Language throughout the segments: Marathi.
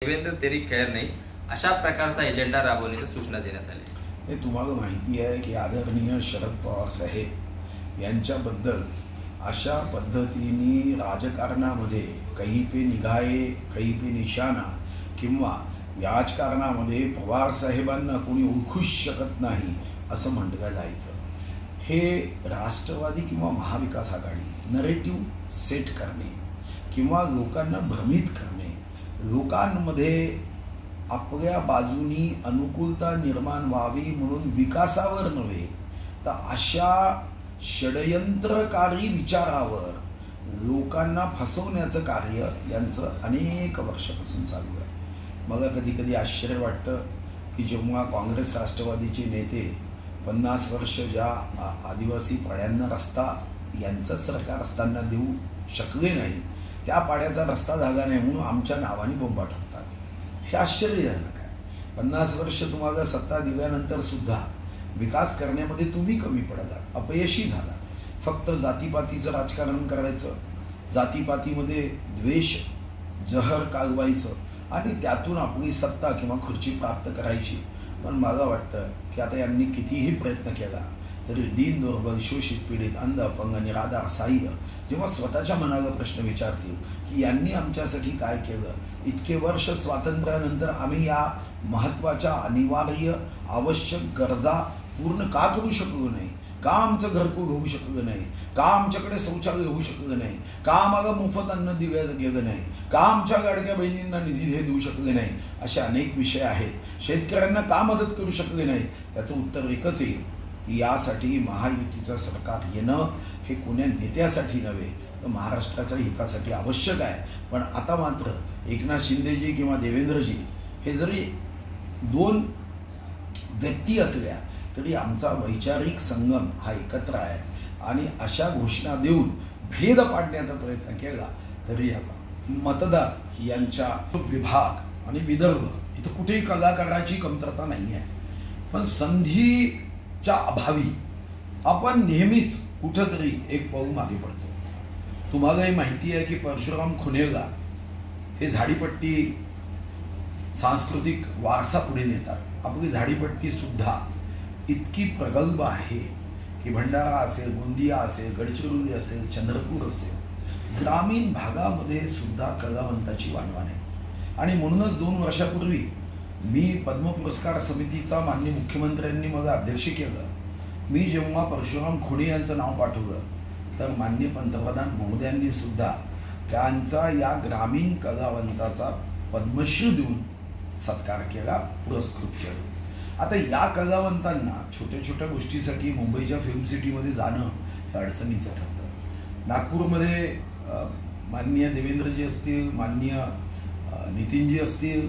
देवेंद्र तेरी खैर नाही अशा प्रकारचा एजेंडा राबवण्याची सूचना देण्यात आली। हे तुम्हाला माहिती आहे की आदरणीय शरद पवार साहेब यांच्याबद्दल अशा पद्धतीने राजकारणामध्ये कहीं पे निगाहे कहीं पे निशाणा किंवा राजकारणामध्ये पवार साहेबांना कोणी ओळखूच शकत नाही असं म्हटलं जायचं। हे राष्ट्रवादी किंवा महाविकास आघाडी नरेटिव्ह सेट करणे किंवा लोकांना भ्रमित करणे, लोकांमध्ये आपल्या बाजूनी अनुकूलता निर्माण व्हावी म्हणून विकासावर नव्हे तर अशा षडयंत्रकारी विचारावर लोकांना फसवण्याचं कार्य यांचं अनेक वर्षापासून चालू आहे। मला कधी कधी आश्चर्य वाटतं की जेव्हा काँग्रेस राष्ट्रवादीचे नेते 50 वर्ष ज्या आदिवासी पाड्यांना रस्ता यांचं सरकार असताना देऊ शकले नाही, त्या पाड्याचा रस्ता झाला नाही म्हणून आमच्या नावाने बोंबा टाकतात। हे आश्चर्यजनक आहे। 50 वर्ष तुम्हाला सत्ता दिल्यानंतर सुद्धा विकास करण्यामध्ये तुम्ही कमी पडलात, अपयशी झाला। फक्त जातीपातीचं राजकारण करायचं, जातीपातीमध्ये द्वेष जहर कालवायचं आणि त्यातून आपली सत्ता किंवा खुर्ची प्राप्त करायची। पण मला वाटतं की आता यांनी कितीही प्रयत्न केला तरी दीन दुर्बल शोषित पीडित अंध अपंग निराधार सहाय्य जेव्हा स्वतःच्या मनाला प्रश्न विचारतील की यांनी आमच्यासाठी काय केलं, इतके वर्ष स्वातंत्र्यानंतर आम्ही या महत्त्वाच्या अनिवार्य आवश्यक गरजा पूर्ण का करू शकलो नाही, का आमचं घरकुल होऊ शकलं नाही, का आमच्याकडे शौचालय होऊ शकलं नाही, का आम्हाला मोफत अन्न दिलं गेलं नाही, का आमच्या लाडक्या बहिणींना निधी देऊ शकले नाही, असे अनेक विषय आहेत। शेतकऱ्यांना का मदत करू शकले नाही, त्याचं उत्तर एकच येईल की यासाठी महायुतीचं सरकार येणं हे कोण्या नेत्यासाठी नव्हे तर महाराष्ट्राच्या हितासाठी आवश्यक आहे। पण आता मात्र एकनाथ शिंदेजी किंवा देवेंद्रजी हे जरी दोन व्यक्ती असल्या तरी आमचा वैचारिक संगम हा एकत्र आहे आणि अशा घोषणा देऊन भेद पाडण्याचा प्रयत्न केला तरी आता मतदार यांच्या विभाग आणि विदर्भ इथं कुठेही कलाकाराची कमतरता नाही आहे, पण संधीच्या अभावी आपण नेहमीच कुठंतरी एक पाऊल मागे पडतो। तुम्हालाही माहिती आहे की परशुराम खुनेगा हे झाडीपट्टी सांस्कृतिक वारसा पुढे नेतात। आपली झाडीपट्टी सुद्धा इतकी प्रगल्भ आहे की भंडारा असेल, गोंदिया असेल, गडचिरोली असेल, चंद्रपूर असेल, ग्रामीण भागामध्ये सुद्धा कलावंताची वानवान आहे। आणि म्हणूनच 2 वर्षापूर्वी मी पद्म पुरस्कार समितीचा माननीय मुख्यमंत्र्यांनी मला अध्यक्ष केलं। मी जेव्हा परशुराम खुणे यांचं नाव पाठवलं तर माननीय पंतप्रधान महोदयांनी सुद्धा त्यांचा या ग्रामीण कलावंताचा पद्मश्री देऊन सत्कार केला, पुरस्कृत केलं। आता या कलावंतांना छोट्या छोट्या गोष्टीसाठी मुंबईच्या फिल्म सिटीमध्ये जाणं हे अडचणीचं ठरतं। नागपूरमध्ये माननीय देवेंद्रजी असतील, माननीय नितीनजी असतील,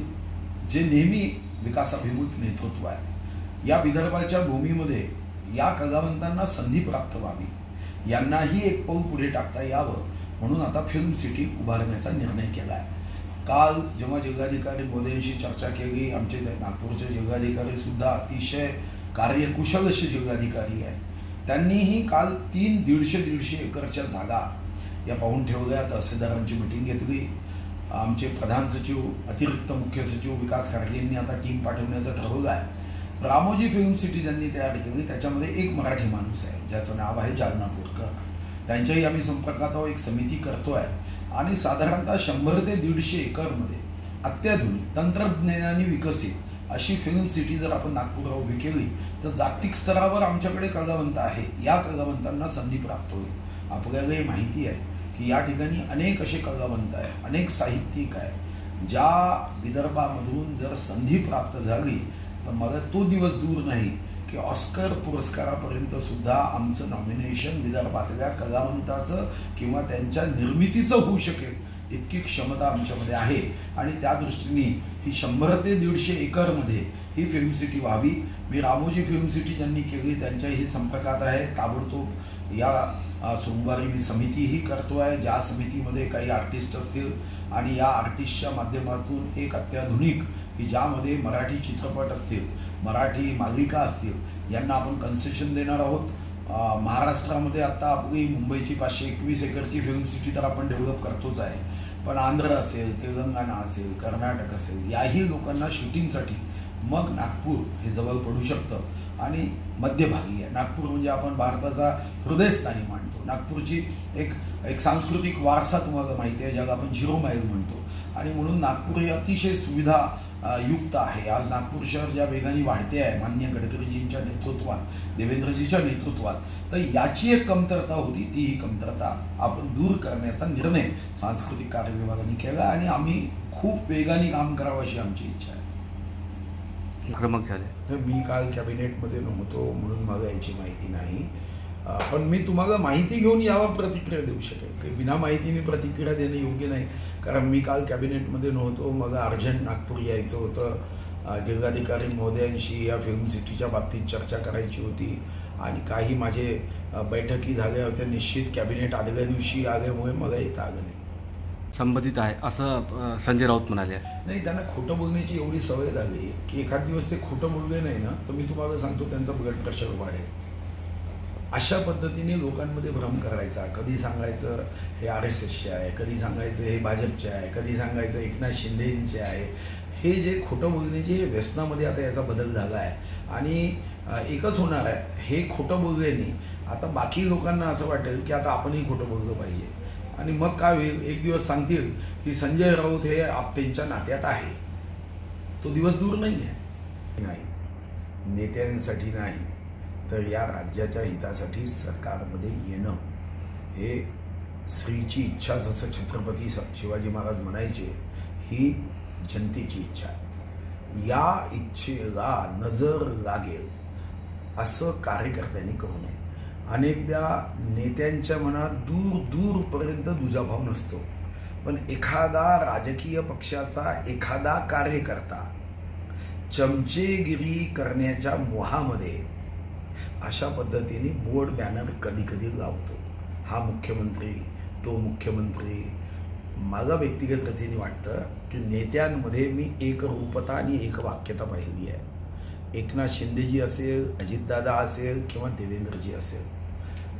जे नेहमी विकासाभिमुख नेतृत्व आहे, या विदर्भाच्या भूमीमध्ये या कलावंतांना संधी प्राप्त व्हावी, यांनाही एक पाऊल पुढे टाकता यावं म्हणून आता फिल्म सिटी उभारण्याचा निर्णय केला आहे। काल जेव्हा जिल्हाधिकारी मोदयांशी चर्चा केली, आमचे नागपूरचे जिल्हाधिकारी सुद्धा अतिशय कार्यकुशल असे जिल्हाधिकारी आहे, त्यांनीही काल 150 एकरच्या जागा या पाहून ठेवल्या, तहसीलदारांची मीटिंग घेतली। आमचे प्रधान सचिव अतिरिक्त मुख्य सचिव विकास खारगे यांनी आता टीम पाठवण्याचं ठरवलं आहे। रामोजी फिल्म सिटी ज्यांनी तयार केली त्याच्यामध्ये एक मराठी माणूस आहे ज्याचं नाव आहे जालना बोरकर, त्यांच्याही आम्ही संपर्कात आहोत, एक समिती करतोय आणि साधारणतः 100 ते 150 एकरमध्ये अत्याधुनिक तंत्रज्ञानाने विकसित अशी फिल्म सिटी जर आपण नागपूरला उभी केली तर जागतिक स्तरावर आमच्याकडे कलावंत आहे, या कलावंतांना संधी प्राप्त होईल। आपल्यालाही माहिती आहे की या ठिकाणी अनेक असे कलावंत आहे, अनेक साहित्यिक आहे, ज्या विदर्भामधून जर संधी प्राप्त झाली तर मला तो दिवस दूर नाही की ऑस्कर पुरस्कारापर्यंत सुद्धा आमचं नॉमिनेशन विदर्भातल्या कलावंताचं किंवा त्यांच्या निर्मितीचं होऊ शकेल इतकी क्षमता आमच्यामध्ये आहे। आणि त्या दृष्टीने ही 100 ते 150 एकरमध्ये ही फिल्म सिटी व्हावी। मी रामोजी फिल्म सिटी ज्यांनी केली त्यांच्याही संपर्कात आहे, ताबडतोब या सोमवारी मी समितीही करतो आहे, ज्या समितीमध्ये काही आर्टिस्ट असतील आणि या आर्टिस्टच्या माध्यमातून एक अत्याधुनिक की ज्यामध्ये मराठी चित्रपट असतील, मराठी मालिका असतील, यांना आपण कन्सेशन देणार आहोत। महाराष्ट्रामध्ये आता आपली मुंबईची 521 एकरची फिल्म सिटी तर आपण डेव्हलप करतोच आहे, पण आंध्र असेल, तेलंगणा असेल, कर्नाटक असेल, याही लोकांना शूटिंगसाठी मग नागपूर हे जवळ पडू शकतं आणि मध्यभागी आहे. नागपूर म्हणजे आपण भारताचा हृदयस्थानी मानतो. नागपूरची एक सांस्कृतिक वारसा तुम्हाला माहिती आहे, ज्याला आपण 0 माईल म्हणतो. आणि म्हणून नागपूर हे अतिशय सुविधा युक्त आहे. आज नागपूर शहर ज्या वेगाने वाढते आहे माननीय गडकरीजींच्या नेतृत्वात, देवेंद्रजीच्या नेतृत्वात, तर याची एक कमतरता होती. ती ही कमतरता आपण दूर करण्याचा निर्णय सांस्कृतिक कार्य विभागाने केला आणि आम्ही खूप वेगाने काम करावं अशी आमची इच्छा आहे. क्रमांक झाले तर मी काल कॅबिनेटमध्ये नव्हतो म्हणून मला याची माहिती नाही, पण मी तुम्हाला माहिती घेऊन यावर प्रतिक्रिया देऊ शकेल. की बिना माहितीने प्रतिक्रिया देणं योग्य नाही, कारण मी काल कॅबिनेटमध्ये नव्हतो. मला अर्जंट नागपूर यायचं होतं. जिल्हाधिकारी महोदयांशी या फिल्म सिटीच्या बाबतीत चर्चा करायची होती आणि काही माझे बैठकी झाल्या होत्या. निश्चित कॅबिनेट आदल्या दिवशी आल्यामुळे मला येता आलं नाही. संबंधित आहे असं संजय राऊत म्हणाले. नाही, त्यांना खोटं बोलण्याची एवढी सवय झाली की एखाद दिवस ते खोटं बोलले नाही ना तर मी तुम्हाला सांगतो त्यांचा ब्लड प्रेशर वाढेल. अशा पद्धतीने लोकांमध्ये भ्रम करायचा. कधी सांगायचं हे RSSचे आहे, कधी सांगायचं हे भाजपचे आहे, कधी सांगायचं एकनाथ शिंदेचे आहे. हे जे खोटं बोलण्याचे हे व्यसनामध्ये आता याचा बदल झाला आहे आणि एकच होणार आहे, हे खोटं बोलल्याने आता बाकी लोकांना असं वाटेल की आता आपणही खोटं बोललं पाहिजे आणि मग काय होईल, एक दिवस सांगतील की संजय राऊत हे आपटेंच्या नात्यात आहे. तो दिवस दूर नाही आहे. नाही, नेत्यांसाठी नाही तर या राज्याच्या हितासाठी सरकारमध्ये येणं हे स्त्रीची इच्छा, जसं छत्रपती शिवाजी महाराज म्हणायचे, ही जनतेची इच्छा आहे. या इच्छेला नजर लागेल असं कार्यकर्त्यांनी करू नये. अनेकदा नेत्यांच्या मनात दूर दूरपर्यंत दुजाभाव नसतो, पण एखादा राजकीय पक्षाचा एखादा कार्यकर्ता चमचेगिरी करण्याच्या मोहामध्ये अशा पद्धतीने बोर्ड बॅनर कधी कधी लावतो. हा मुख्यमंत्री, तो मुख्यमंत्री. मला व्यक्तिगत रीतीने वाटतं की नेत्यांमध्ये मी एकरूपता आणि एकवाक्यता पाहिली आहे. एकनाथ शिंदेजी असेल, अजितदादा असेल किंवा देवेंद्रजी असेल,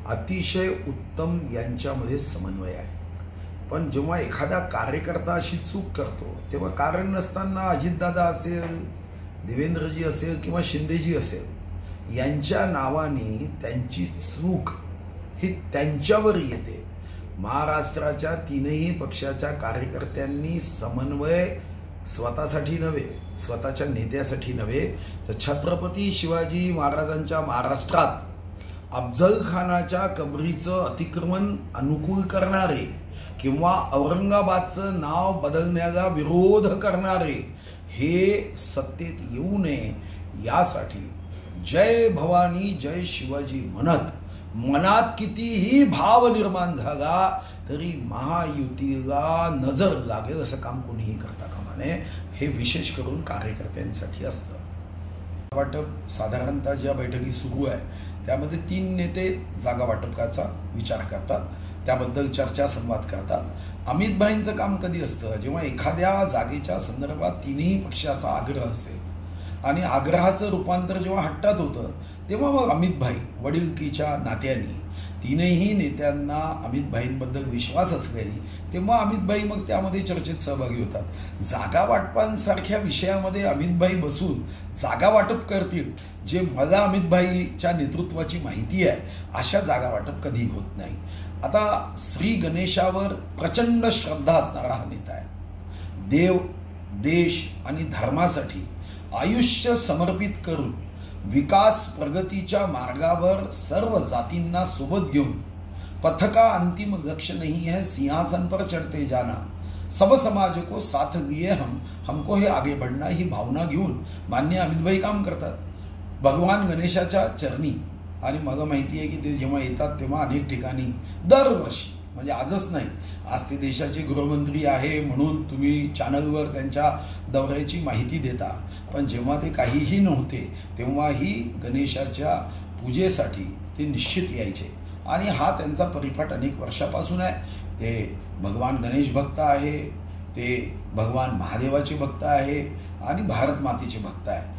अतिशय उत्तम यांच्यामध्ये समन्वय आहे. पण जेव्हा एखादा कार्यकर्ता अशी चूक करतो तेव्हा कारण नसताना अजितदादा असेल, देवेंद्रजी असेल किंवा शिंदेजी असेल यांच्या नावाने त्यांची चूक ही त्यांच्यावर येते. महाराष्ट्राच्या 3ही पक्षाच्या कार्यकर्त्यांनी समन्वय स्वतःसाठी नव्हे, स्वतःच्या नेत्यासाठी नव्हे, तर छत्रपती शिवाजी महाराजांच्या महाराष्ट्रात अफजल खानाच्या कबरीचं अतिक्रमण अनुकूल करणारे किंवा औरंगाबादचं नाव बदलण्याला विरोध करणारे हे सत्तेत येऊ नये यासाठी जय भवानी जय शिवाजी म्हणत मनात कितीही भाव निर्माण झाला तरी महायुतीला नजर लागेल असं काम कोणीही करता कामा नये. हे विशेष करून कार्यकर्त्यांसाठी असतं. वाटप साधारणतः ज्या बैठकी सुरू आहे त्यामध्ये 3 नेते जागा वाटपाचा विचार करतात, त्याबद्दल चर्चा संवाद करतात. अमित भाईंचं काम कधी असतं, जेव्हा एखाद्या जागेच्या संदर्भात 3ही पक्षाचा आग्रह असेल आणि आग्रहाचं रूपांतर जेव्हा हट्टात होतं तेव्हा मग अमित भाई वडिलकीच्या नात्याने 3ही नेत्यांना अमित भाईंबद्दल विश्वास असल्याने तेव्हा अमित भाई मग त्यामध्ये चर्चेत सहभागी होतात. जागा वाटपांसारख्या विषयामध्ये अमित भाई बसून जागा वाटप करतील जे मला अमित भाईच्या नेतृत्वाची माहिती आहे अशा जागा वाटप कधी होत नाही. आता श्री गणेशावर प्रचंड श्रद्धा असणारा हा नेता आहे. देव, देश आणि धर्मासाठी आयुष्य समर्पित करून विकास प्रगतीच्या मार्गावर सर्व जातींना सोबत घेऊन पथका अंतिम लक्ष्य नहीं है सिंहासन पर चढ़ते जाना, सब समाज को साथ लिए हमको हे आगे बढ़ना ही भावना घेऊन मान्य अमित भाई काम करतात. भगवान गणेशाच्या चरणी आणि मला माहिती आहे की ते जेव्हा येतात तेव्हा अनेक ठिकाणी दरवर्षी, म्हणजे आजच नाही, आज ते देशाचे गृहमंत्री आहे म्हणून तुम्ही चॅनलवर त्यांच्या दौऱ्याची माहिती देता, पण जेव्हा ते काहीही नव्हते तेव्हाही गणेशाच्या पूजेसाठी ते निश्चित यायचे आणि हा त्यांचा परिपाठ अनेक वर्षापासून आहे. ते भगवान गणेश भक्त आहे, ते भगवान महादेवाचे भक्त आहे आणि भारत मातेचे भक्त आहे.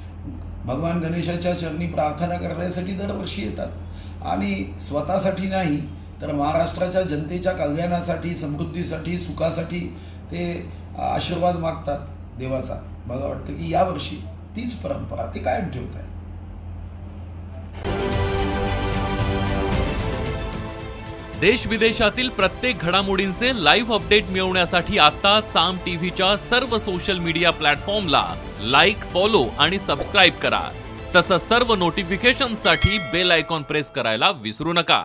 भगवान गणेशाच्या चरणी प्रार्थना करण्यासाठी दरवर्षी येतात आणि स्वतःसाठी नाही तर महाराष्ट्राच्या जनतेच्या कल्याणासाठी, समृद्धीसाठी, सुखासाठी ते आशीर्वाद मागतात देवाचा. मला वाटतं की यावर्षी तीच परंपरा ते कायम ठेवत आहे. देश विदेशातील प्रत्येक घडामोडींचे लाईव्ह अपडेट मिळवण्यासाठी आता साम टीव्हीच्या सर्व सोशल मीडिया प्लॅटफॉर्मला लाईक, फॉलो आणि सबस्क्राईब करा. तसंच सर्व नोटिफिकेशनसाठी बेल आयकॉन प्रेस करायला विसरू नका.